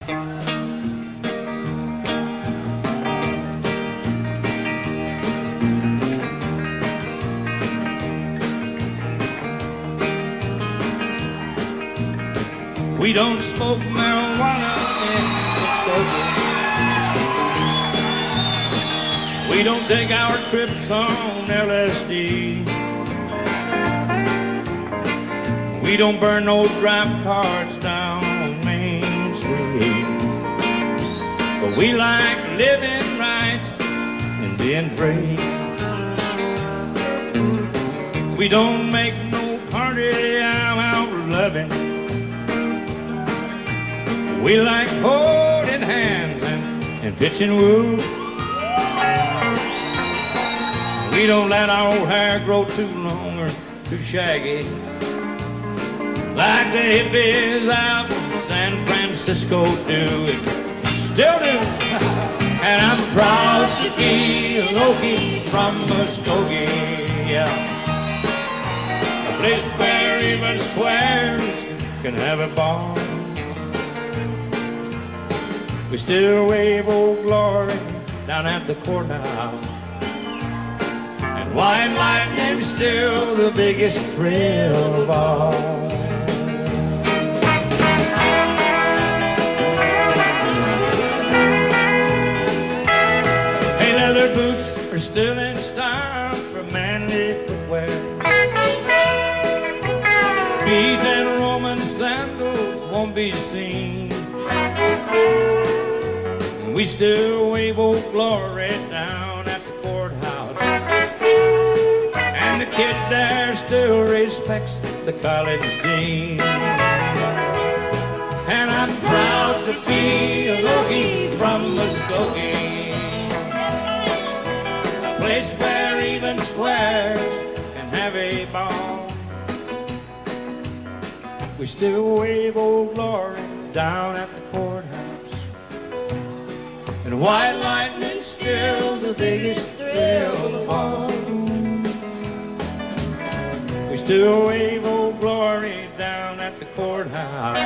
We don't smoke marijuana in Muskogee. We don't take our trips on LSD. We don't burn no drive carts down Main Street. But we like living right and being free. We don't make no party out loving. We like holding hands and pitching woo. We don't let our old hair grow too long or too shaggy, like the hippies out in San Francisco do. Still do. And I'm proud to be an Okie from Muskogee, yeah. A place where even squares can have a ball. We still wave old glory down at the courthouse, and white lightning's still the biggest thrill of all. Hey, leather boots are still in style for manly footwear. Beads and Roman sandals won't be seen. We still wave old glory down at the courthouse, and the kid there still respects the college dean. And I'm proud to be a Okie from Muskogee, a place where even squares can have a ball. We still wave old glory down at the courthouse, and white lightning's still the biggest thrill of all. We still wave old glory down at the courthouse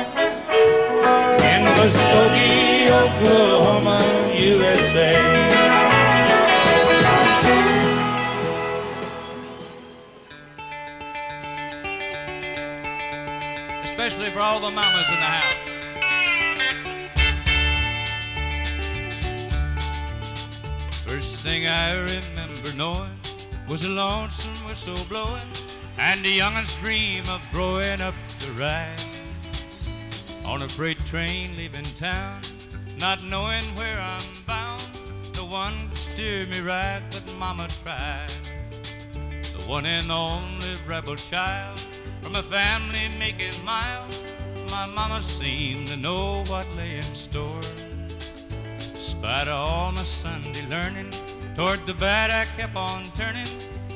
in Muskogee, Oklahoma, USA. Especially for all the mamas in the house. First thing I remember knowing was a lonesome whistle blowing and a youngin's dream of growing up to ride on a freight train leaving town, not knowing where I'm bound. No one could steer me right, but Mama tried. The one and only rebel child from a family making miles, my mama seemed to know what lay in store. Spite of all my Sunday learning, toward the bad I kept on turning,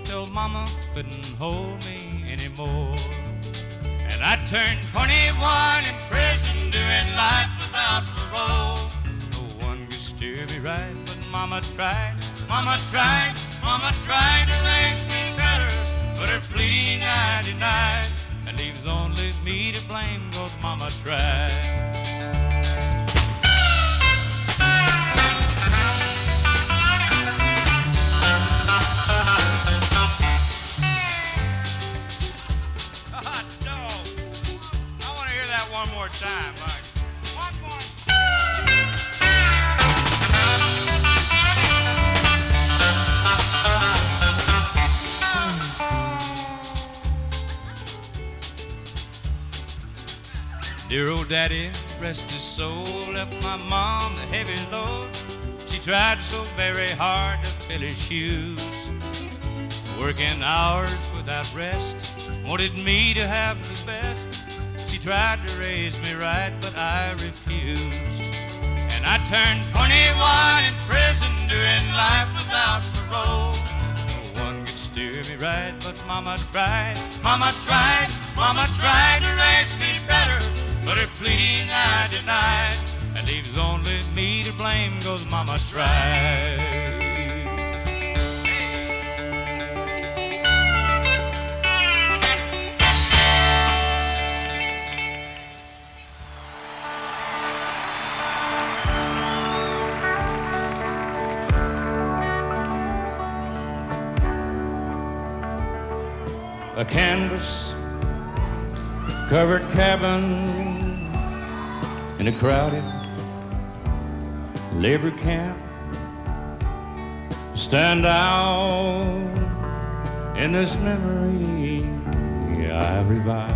till Mama couldn't hold me anymore. And I turned 21 in prison, doing life without parole. No one could steer me right, but Mama tried. Mama tried, Mama tried to raise me better, but her pleading I denied. That leaves only me to blame, 'cause Mama tried. One more time, Mike. One more. Dear old daddy, rest his soul, left my mom the heavy load. She tried so very hard to fill his shoes, working hours without rest, wanted me to have the best. Tried to raise me right, but I refused. And I turned 21 in prison, doing life without parole. No one could steer me right, but Mama tried. Mama tried, Mama tried to raise me better, but her pleading I denied. That leaves only me to blame, 'cause Mama tried. a canvas covered cabin in a crowded labor camp stand out in this memory I revive.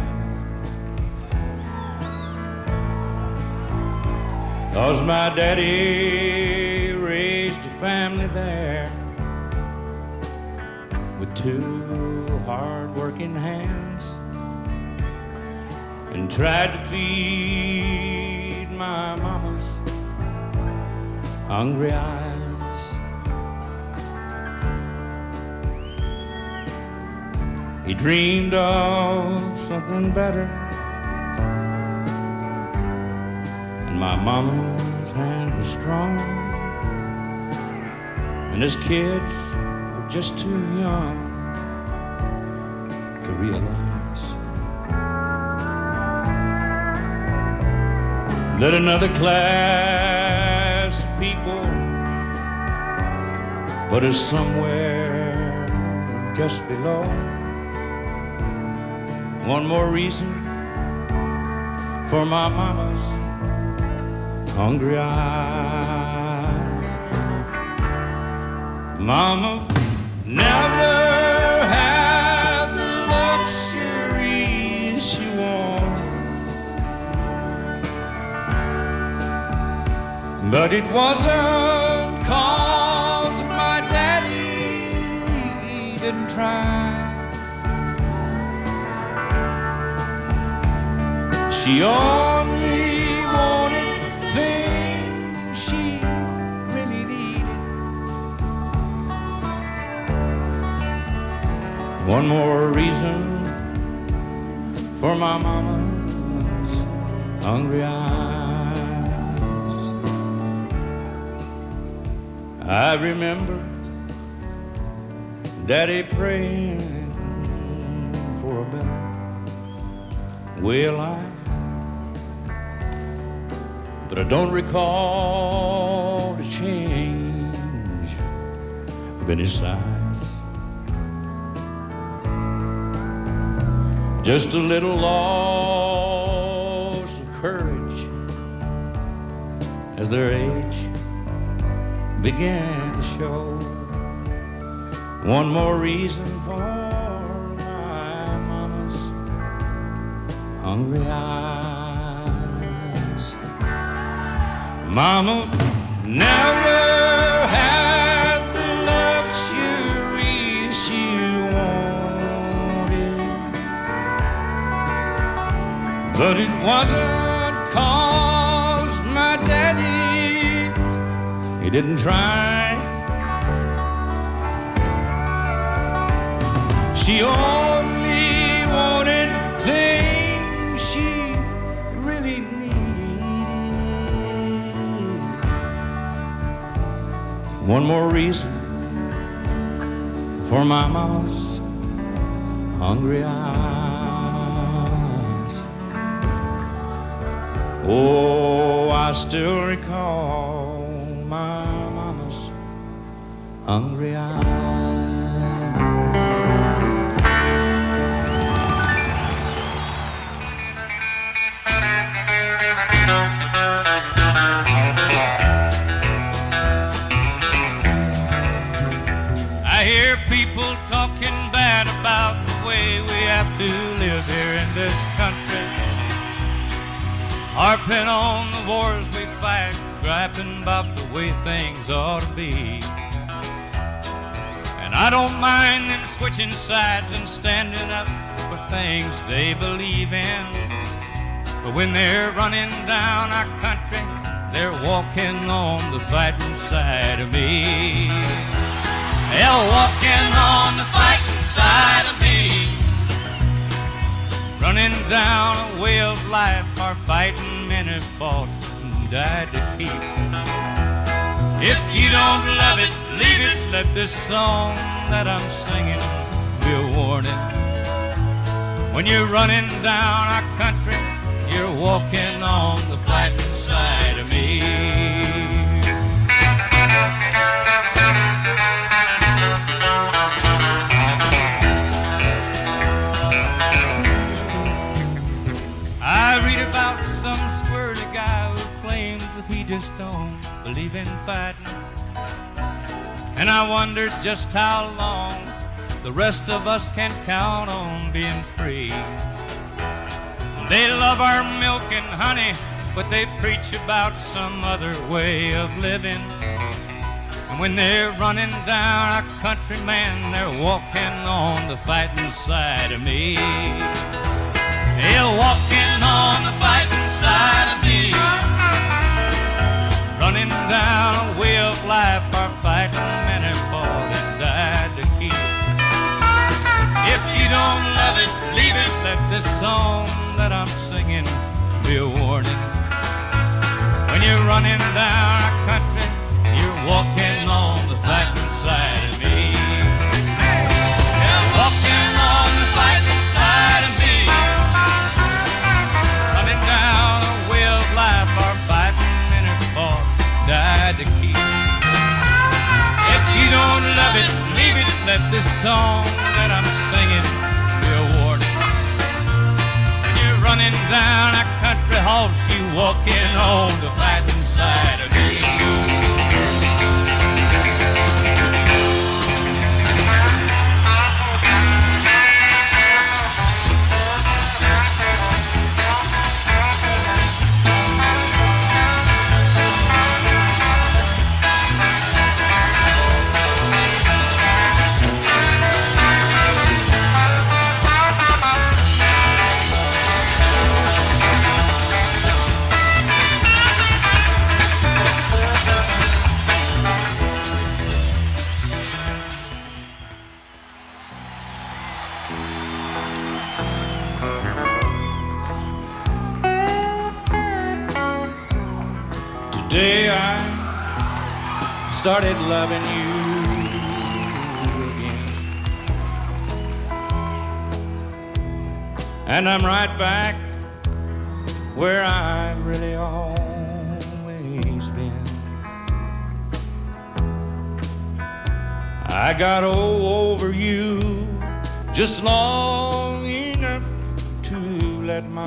'Cause my daddy raised a family there with 2 hard-working hands and tried to feed my mama's hungry eyes. He dreamed of something better, and my mama's hand was strong, and his kids were just too young to realize that another class of people put us somewhere just below. One more reason for my mama's hungry eyes. Mama never had the luxuries she wanted, but it wasn't 'cause my daddy didn't try. She only wanted things she really needed. One more reason for my mama's hungry eyes. I remember Daddy praying for a better way of life, but I don't recall the change of any size. Just a little loss of courage as their age began to show. One more reason for my mama's hungry eyes. Mama never had the luxuries she wanted, but it wasn't 'cause my daddy, he didn't try. She only wanted things she really needed. One more reason for my mama's hungry eyes. Oh, I still recall my mama's hungry eyes. I hear people talking bad about the way we have to live here in this country, harping on the wars we fight, griping about the way things ought to be. And I don't mind them switching sides and standing up for things they believe in, but when they're running down our country, they're walking on the fighting side of me. They're walking on the fighting side of me, running down a way of life our fighting men have fought and died to keep. If you don't love it, leave it. Let this song that I'm singing be a warning. When you're running down our country, you're walking on the fighting side of me. he just don't believe in fighting. And I wondered just how long the rest of us can count on being free. They love our milk and honey, but they preach about some other way of living. And when they're running down our country, man, they're walking on the fighting side of me. They're walking on the fighting side of me. Running down a way of life our fighting men have fought and died to keep. If you don't love it, leave it. Let this song that I'm singing be a warning. When you're running down our country, you're walking on the fighting side of me. You're walking on the fighting side of me. Running down a way of life our fighting men have fought, died to keep. If you don't love it, leave it. Let this song that I'm singing be a warning. When you're running down a country horse, you walking on the fighting side of me. Today I started loving you again, and I'm right back where I've really always been. I got over you just long enough to let my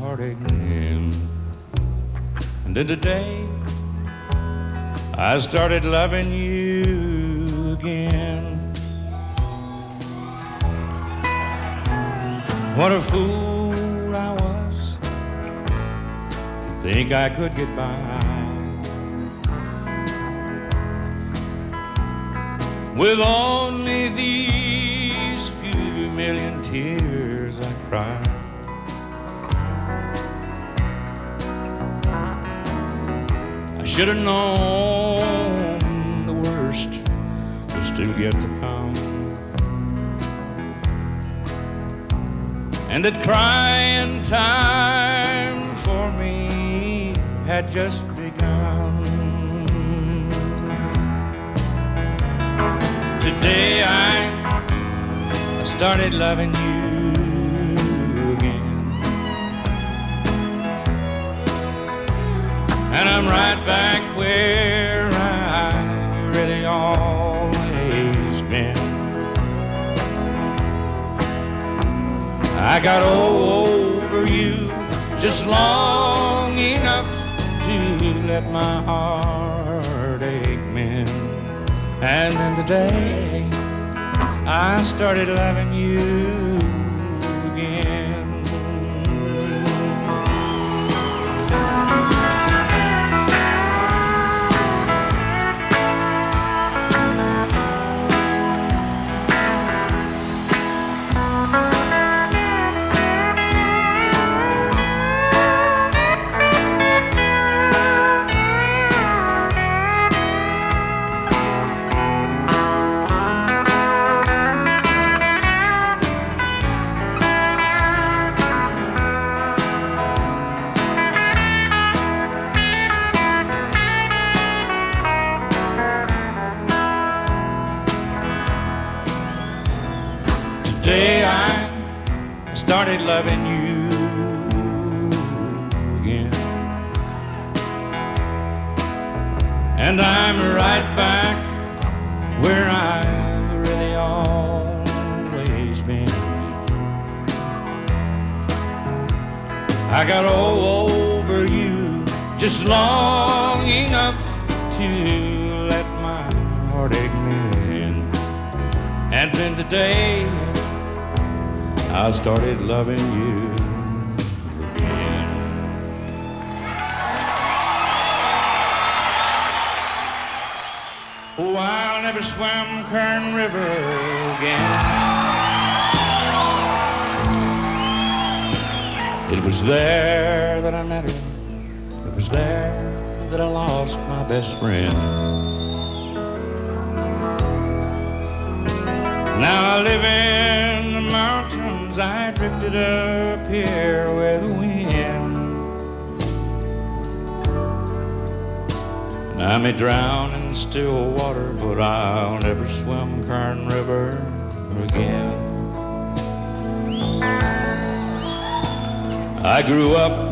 heartache in. And then today, I started loving you again. What a fool I was to think I could get by with only these few million tears I cried. I should have known the worst was still yet to come, and that crying time for me had just begun. Today I started loving you again, and I'm right back where I really always been. I got over you just long enough to let my heart ache mend. And then today I started loving you again. Today I started loving you again, and I'm right back where I've really always been. I got over you just long enough to let my heartache mend. And then today I started loving you again. Oh, I'll never swim Kern River again. It was there that I met her. It was there that I lost my best friend. Now I live in the mountains. I drifted up here with the wind. And I may drown in still water, but I'll never swim Kern River again. I grew up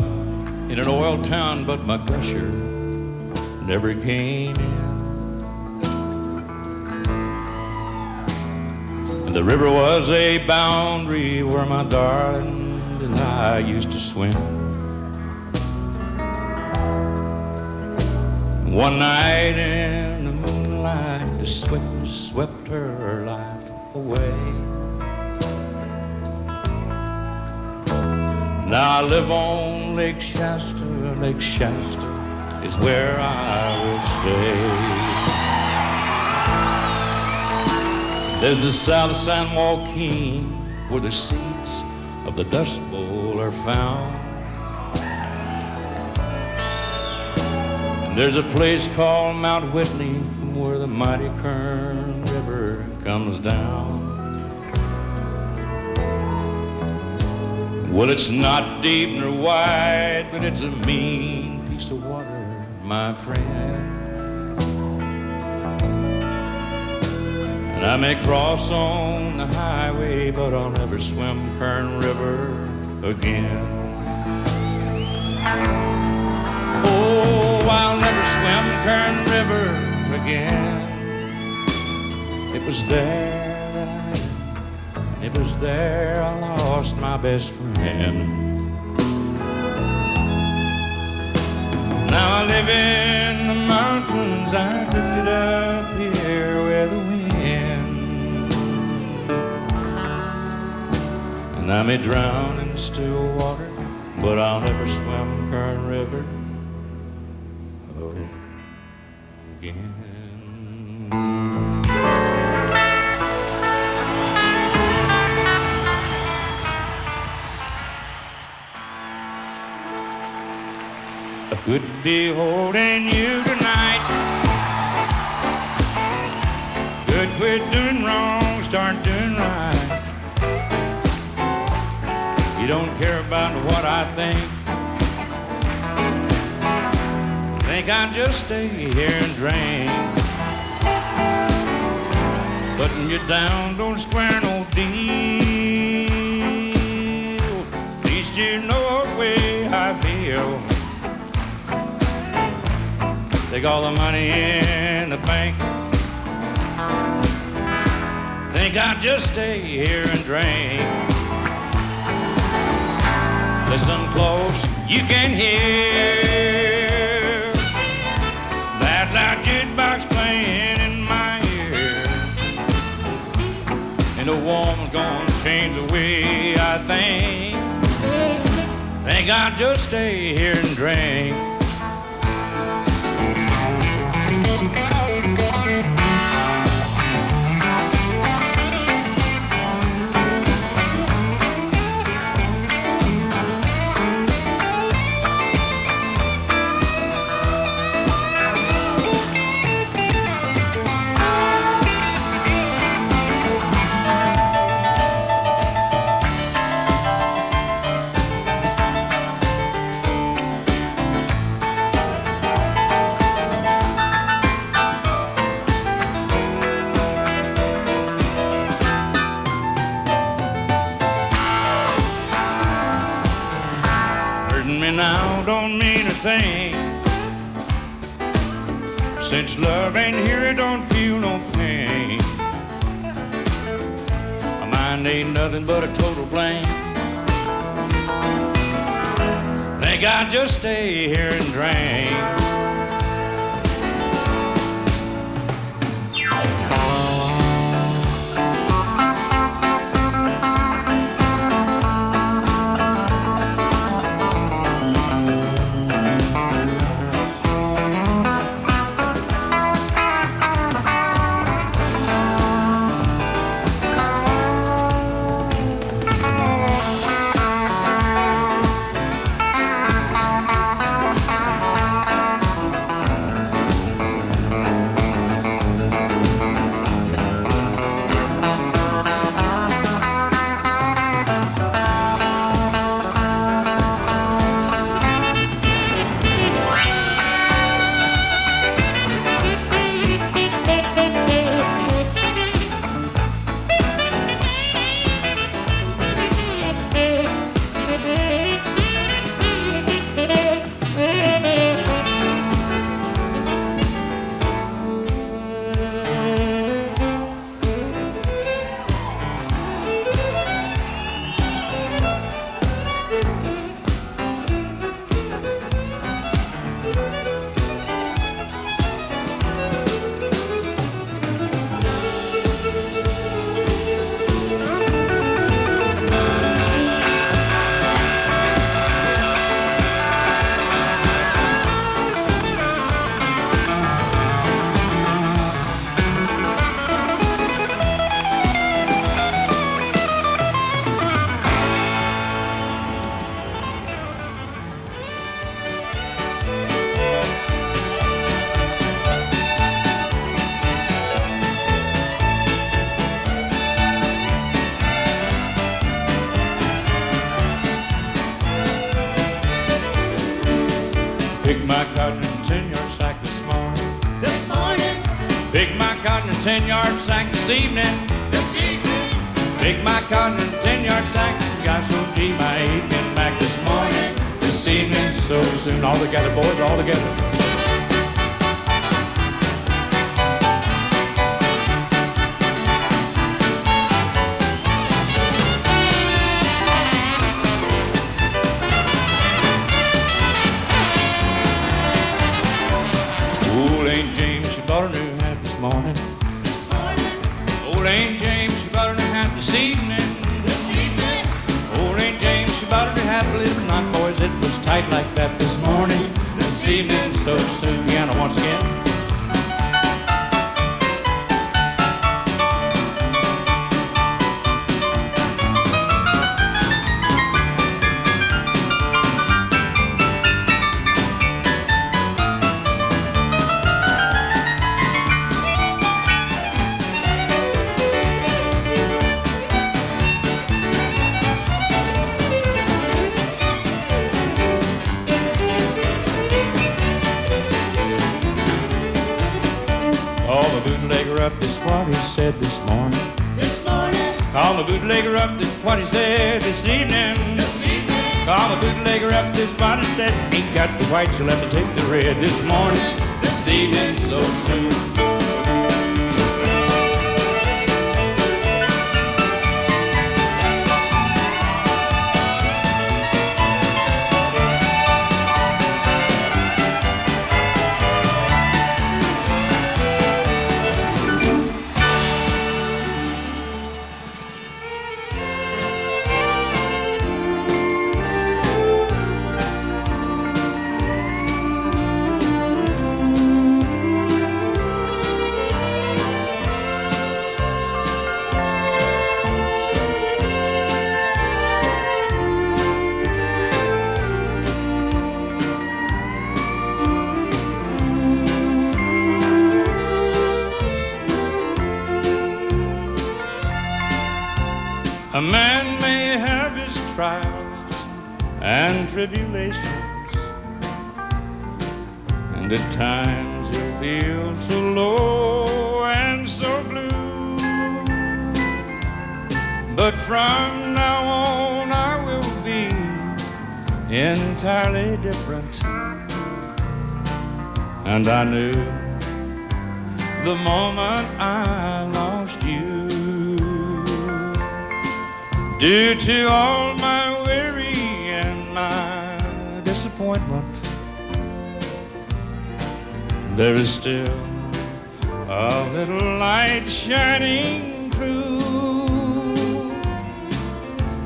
in an oil town, but my gusher never came in. And the river was a boundary where my darling and I used to swim. One night in the moonlight, the swept her life away. Now I live on Lake Shasta. Lake Shasta is where I will stay. There's the South San Joaquin, where the seats of the Dust Bowl are found. And there's a place called Mount Whitney, from where the mighty Kern River comes down. Well, it's not deep nor wide, but it's a mean piece of water, my friend. And I may cross on the highway, but I'll never swim Kern River again. Oh, I'll never swim Kern River again. It was there It was there I lost my best friend. Now I live in the mountains. I drifted up here with the wind. And I may drown in still water, but I'll never swim Kern River again. I could be holding you tonight. Could quit doing wrong, start doing right. You don't care about what I think. Think I'll just stay here and drink. Putting you down don't square no deal. At least you know what way I feel. Take all the money in the bank. Think I'll just stay here and drink. Listen close, you can hear that loud jukebox playing in my ear. And a woman's gonna change the way I think. Think I'll just stay here and drink. Now don't mean a thing. Since love ain't here, it don't feel no pain. My mind ain't nothing but a total blank. Think I'll just stay here and drink. my cotton in a 10-yard sack this morning. This morning, Pick my cotton in a 10-yard sack this evening. this evening, Pick my cotton in a 10-yard sack. Got so deep I aching back this morning, this evening, so soon. All together, boys, all together. Old Aunt James, she bought a new hat this morning. this morning, Old Aunt James, she bought a new hat this evening. this evening, Old Aunt James, she bought a new hat, believe it or not, boys, it was tight like that this morning. This evening, so soon. Piano once again. Call the bootlegger up, this what he said this morning. this morning, Call the bootlegger up, this what he said this evening. this evening, Call the bootlegger up, this what he said. Ain't got the white, you'll have to take the red this morning, this evening, so soon. A man may have his trials and tribulations, and at times he'll feel so low and so blue. But from now on I will be entirely different. And I knew the moment I lost you. Due to all my worry and my disappointment, there is still a little light shining through.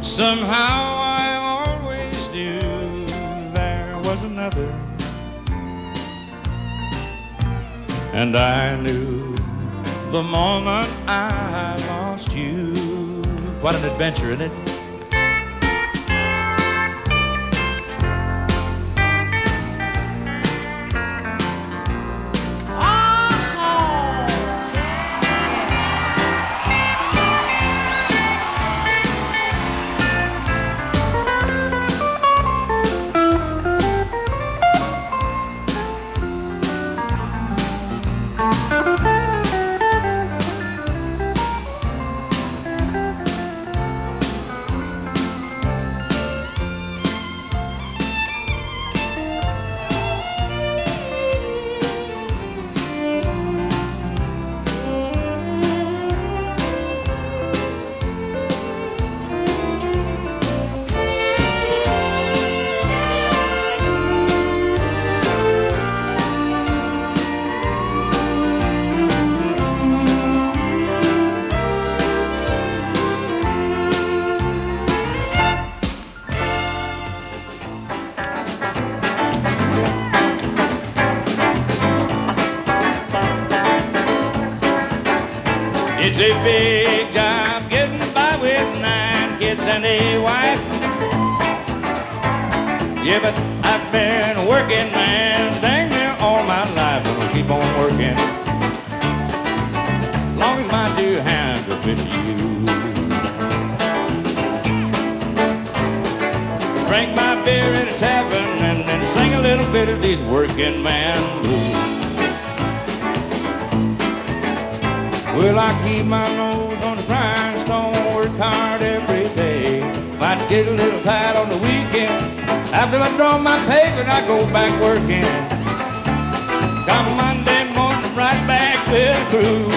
Somehow I always knew there was another, and I knew the moment I lost you. What an adventure, isn't it? It's a big job getting by with 9 kids and a wife. Yeah, but I've been working, man, dang near all my life. I'm gonna keep on working long as my 2 hands are with you. Drink my beer in a tavern and then sing a little bit of these working man blues. Well, I keep my nose on the grindstone, work hard every day. Might get a little tired on the weekend. After I draw my payment, I go back working. Come Monday morning, right back with the crew.